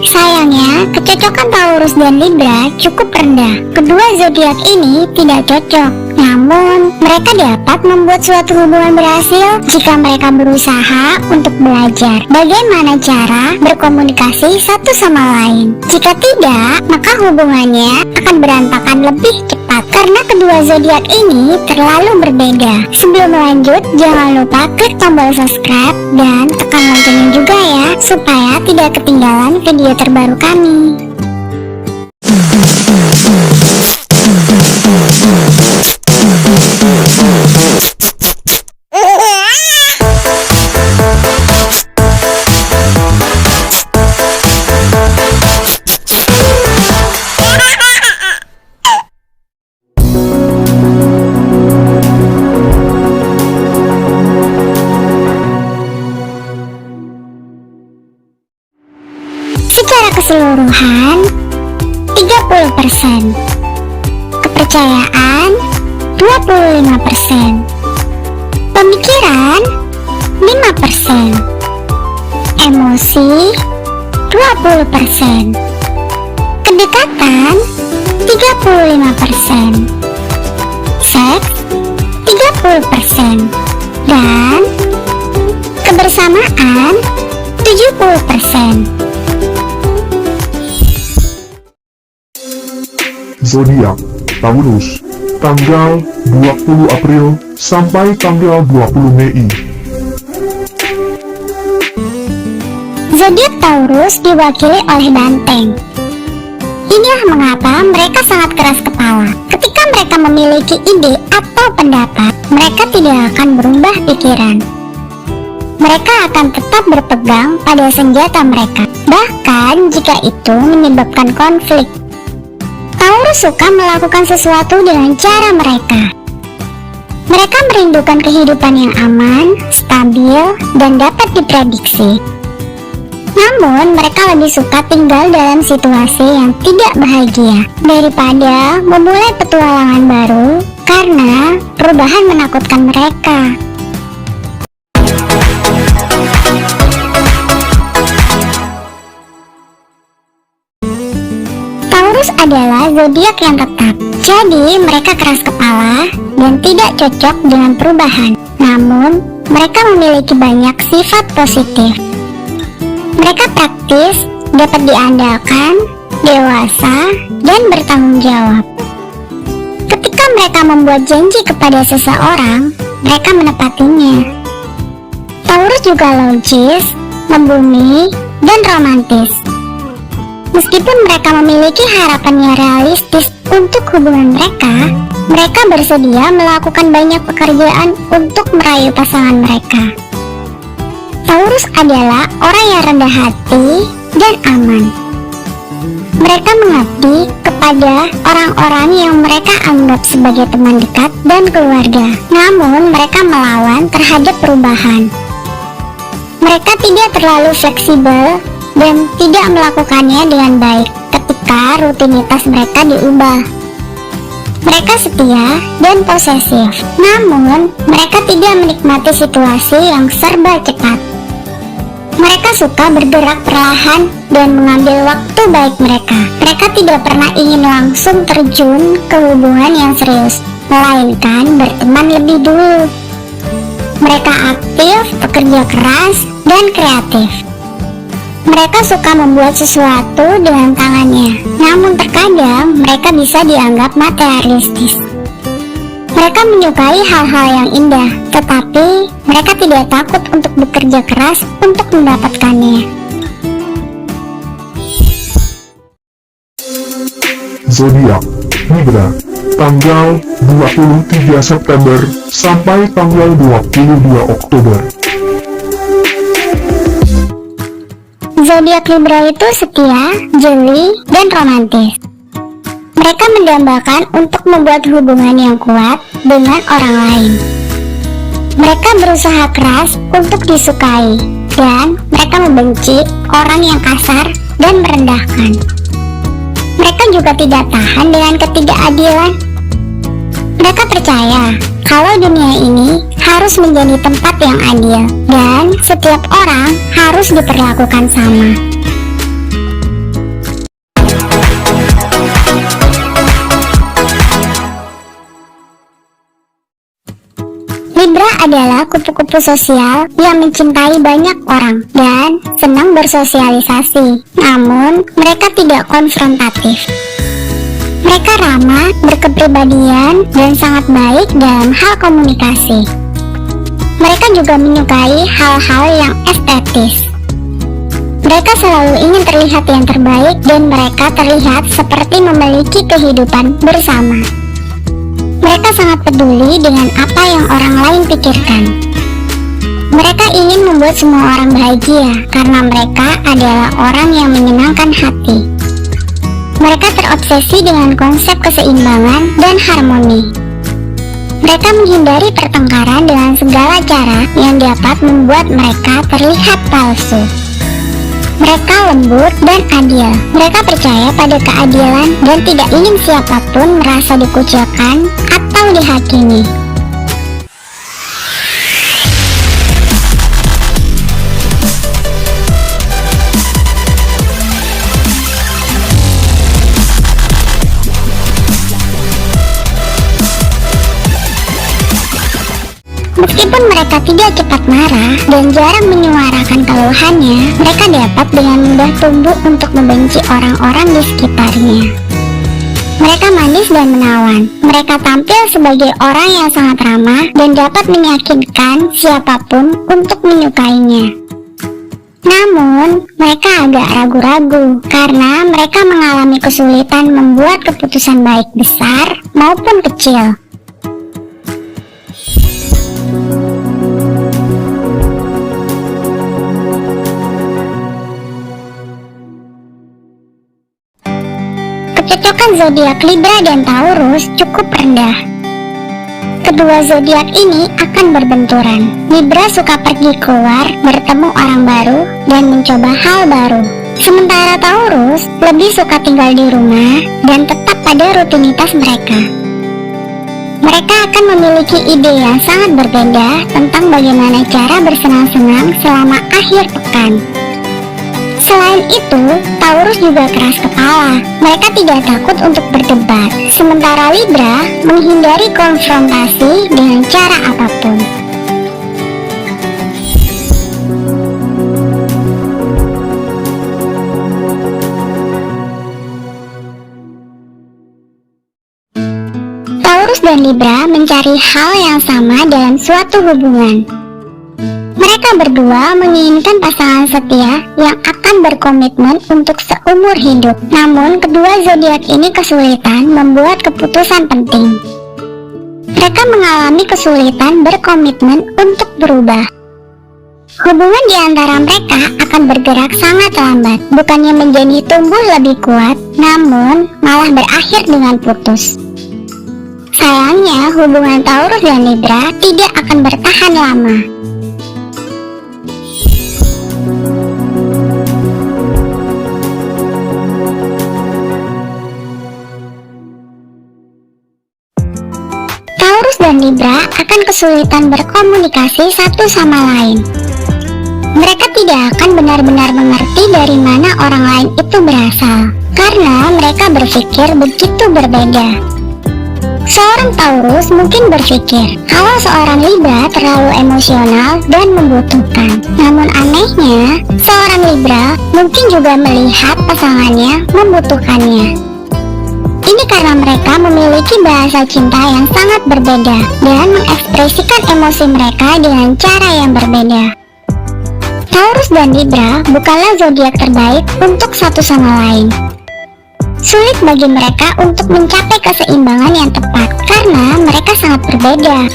Sayangnya, kecocokan Taurus dan Libra cukup rendah. Kedua zodiak ini tidak cocok. Namun, mereka dapat membuat suatu hubungan berhasil jika mereka berusaha untuk belajar bagaimana cara berkomunikasi satu sama lain. Jika tidak, maka hubungannya akan berantakan lebih cepat karena kedua zodiak ini terlalu berbeda. Sebelum lanjut, jangan lupa klik tombol subscribe dan tekan loncengnya juga ya, supaya tidak ketinggalan video terbaru kami. Secara keseluruhan 30%, kepercayaan 25%, pemikiran 5%, emosi 20%, kedekatan 35%, seks 30%, dan kebersamaan 70%. Zodiak Taurus, tanggal 20 April sampai tanggal 20 Mei. Zodiak Taurus diwakili oleh banteng. Inilah mengapa mereka sangat keras kepala. Ketika mereka memiliki ide atau pendapat, mereka tidak akan berubah pikiran. Mereka akan tetap berpegang pada senjata mereka, bahkan jika itu menyebabkan konflik. Taurus suka melakukan sesuatu dengan cara mereka. Mereka merindukan kehidupan yang aman, stabil, dan dapat diprediksi. Namun, mereka lebih suka tinggal dalam situasi yang tidak bahagia daripada memulai petualangan baru karena perubahan menakutkan mereka. Taurus adalah zodiak yang tetap, jadi mereka keras kepala dan tidak cocok dengan perubahan. Namun, mereka memiliki banyak sifat positif. Mereka praktis, dapat diandalkan, dewasa, dan bertanggung jawab. Ketika mereka membuat janji kepada seseorang, mereka menepatinya. Taurus juga logis, membumi, dan romantis. Meskipun mereka memiliki harapan yang realistis untuk hubungan mereka, mereka bersedia melakukan banyak pekerjaan untuk merayu pasangan mereka. Taurus adalah orang yang rendah hati dan aman. Mereka mengabdi kepada orang-orang yang mereka anggap sebagai teman dekat dan keluarga. Namun, mereka melawan terhadap perubahan. Mereka tidak terlalu fleksibel dan tidak melakukannya dengan baik ketika rutinitas mereka diubah. Mereka setia dan posesif, namun mereka tidak menikmati situasi yang serba cepat. Mereka suka bergerak perlahan dan mengambil waktu baik mereka. Mereka tidak pernah ingin langsung terjun ke hubungan yang serius, melainkan berteman lebih dulu. Mereka aktif, bekerja keras, dan kreatif. Mereka suka membuat sesuatu dengan tangannya, namun terkadang mereka bisa dianggap materialistis. Mereka menyukai hal-hal yang indah, tetapi mereka tidak takut untuk bekerja keras untuk mendapatkannya. Zodiak Libra, tanggal 23 September sampai tanggal 22 Oktober. Zodiak Libra itu setia, jeli, dan romantis. Mereka mendambakan untuk membuat hubungan yang kuat dengan orang lain. Mereka berusaha keras untuk disukai, dan mereka membenci orang yang kasar dan merendahkan. Mereka juga tidak tahan dengan ketidakadilan. Mereka percaya kalau dunia ini harus menjadi tempat yang adil dan setiap orang harus diperlakukan sama. tipe sosial yang mencintai banyak orang dan senang bersosialisasi. Namun, mereka tidak konfrontatif. Mereka ramah, berkepribadian, dan sangat baik dalam hal komunikasi. Mereka juga menyukai hal-hal yang estetis. Mereka selalu ingin terlihat yang terbaik dan mereka terlihat seperti memiliki kehidupan bersama. Mereka sangat peduli dengan apa yang orang lain pikirkan. Mereka ingin membuat semua orang bahagia karena mereka adalah orang yang menyenangkan hati. Mereka terobsesi dengan konsep keseimbangan dan harmoni. Mereka menghindari pertengkaran dengan segala cara yang dapat membuat mereka terlihat palsu. Mereka lembut dan adil. Mereka percaya pada keadilan dan tidak ingin siapapun merasa dikucilkan atau dihakimi. Meskipun mereka tidak cepat marah dan jarang menyuarakan keluhannya, mereka dapat dengan mudah tumbuh untuk membenci orang-orang di sekitarnya. Mereka manis dan menawan. Mereka tampil sebagai orang yang sangat ramah dan dapat meyakinkan siapapun untuk menyukainya. Namun, mereka agak ragu-ragu karena mereka mengalami kesulitan membuat keputusan baik besar maupun kecil. Kecocokan zodiak Libra dan Taurus cukup rendah. Kedua zodiak ini akan berbenturan. Libra suka pergi keluar, bertemu orang baru, dan mencoba hal baru. Sementara Taurus lebih suka tinggal di rumah dan tetap pada rutinitas mereka. Mereka akan memiliki ide yang sangat berbeda tentang bagaimana cara bersenang-senang selama akhir pekan. Selain itu, Taurus juga keras kepala. Mereka tidak takut untuk berdebat. Sementara Libra menghindari konfrontasi dengan cara apapun. Taurus dan Libra mencari hal yang sama dalam suatu hubungan. Mereka berdua menginginkan pasangan setia yang akan berkomitmen untuk seumur hidup. Namun, kedua zodiak ini kesulitan membuat keputusan penting. Mereka mengalami kesulitan berkomitmen untuk berubah. Hubungan di antara mereka akan bergerak sangat lambat, bukannya menjadi tumbuh lebih kuat, namun malah berakhir dengan putus. Sayangnya, hubungan Taurus dan Libra tidak akan bertahan lama. Taurus dan Libra akan kesulitan berkomunikasi satu sama lain. Mereka tidak akan benar-benar mengerti dari mana orang lain itu berasal, karena mereka berpikir begitu berbeda. Seorang Taurus mungkin berpikir kalau seorang Libra terlalu emosional dan membutuhkan. Namun anehnya, seorang Libra mungkin juga melihat pasangannya membutuhkannya. Ini karena mereka memiliki bahasa cinta yang sangat berbeda dan mengekspresikan emosi mereka dengan cara yang berbeda. Taurus dan Libra bukanlah zodiak terbaik untuk satu sama lain. Sulit bagi mereka untuk mencapai keseimbangan yang tepat karena mereka sangat berbeda.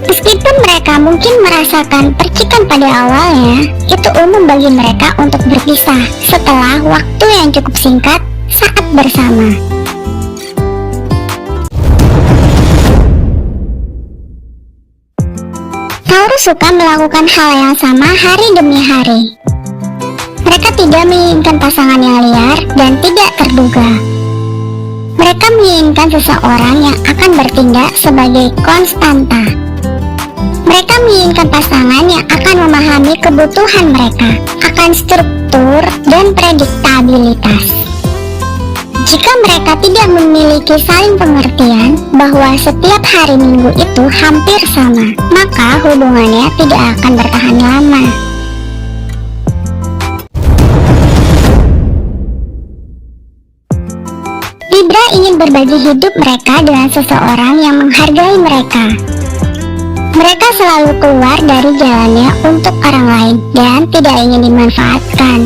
Meskipun mereka mungkin merasakan percikan pada awalnya, itu umum bagi mereka untuk berpisah setelah waktu yang cukup singkat saat bersama. Taurus suka melakukan hal yang sama hari demi hari. Mereka tidak menginginkan pasangan yang liar dan tidak terduga. Mereka menginginkan seseorang yang akan bertindak sebagai konstanta. Mereka menginginkan pasangan yang akan memahami kebutuhan mereka, akan struktur dan prediktabilitas. Jika mereka tidak memiliki saling pengertian bahwa setiap hari Minggu itu hampir sama, maka hubungannya tidak akan bertahan lama. Libra ingin berbagi hidup mereka dengan seseorang yang menghargai mereka. Mereka selalu keluar dari jalannya untuk orang lain dan tidak ingin dimanfaatkan.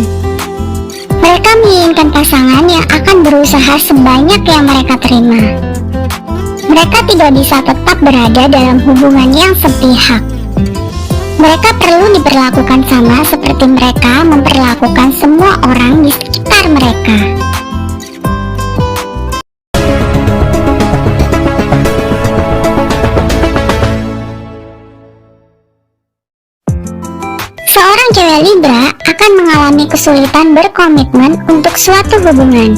Mereka menginginkan pasangan yang akan berusaha sebanyak yang mereka terima. Mereka tidak bisa tetap berada dalam hubungan yang sepihak. Mereka perlu diperlakukan sama seperti mereka memperlakukan semua orang di sekitar mereka. Seorang cewek Libra akan mengalami kesulitan berkomitmen untuk suatu hubungan.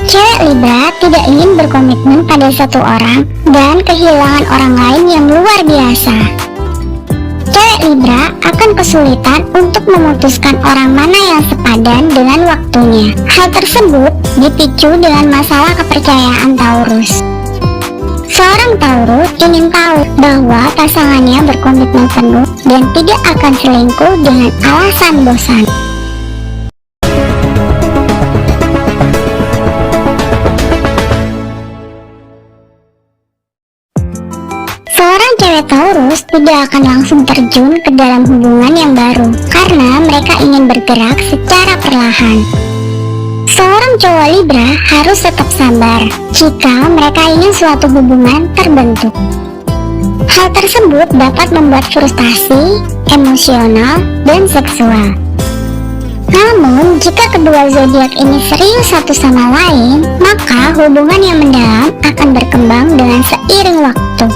Cewek Libra tidak ingin berkomitmen pada satu orang dan kehilangan orang lain yang luar biasa. Cewek Libra akan kesulitan untuk memutuskan orang mana yang sepadan dengan waktunya. Hal tersebut dipicu dengan masalah kepercayaan Taurus. Seorang Taurus ingin tahu bahwa pasangannya berkomitmen penuh dan tidak akan selingkuh dengan alasan bosan. Seorang cewek Taurus tidak akan langsung terjun ke dalam hubungan yang baru karena mereka ingin bergerak secara perlahan. Seorang cowok Libra harus tetap sabar jika mereka ingin suatu hubungan terbentuk. Hal tersebut dapat membuat frustasi, emosional, dan seksual. Namun, jika kedua zodiak ini serius satu sama lain, maka hubungan yang mendalam akan berkembang dengan seiring waktu.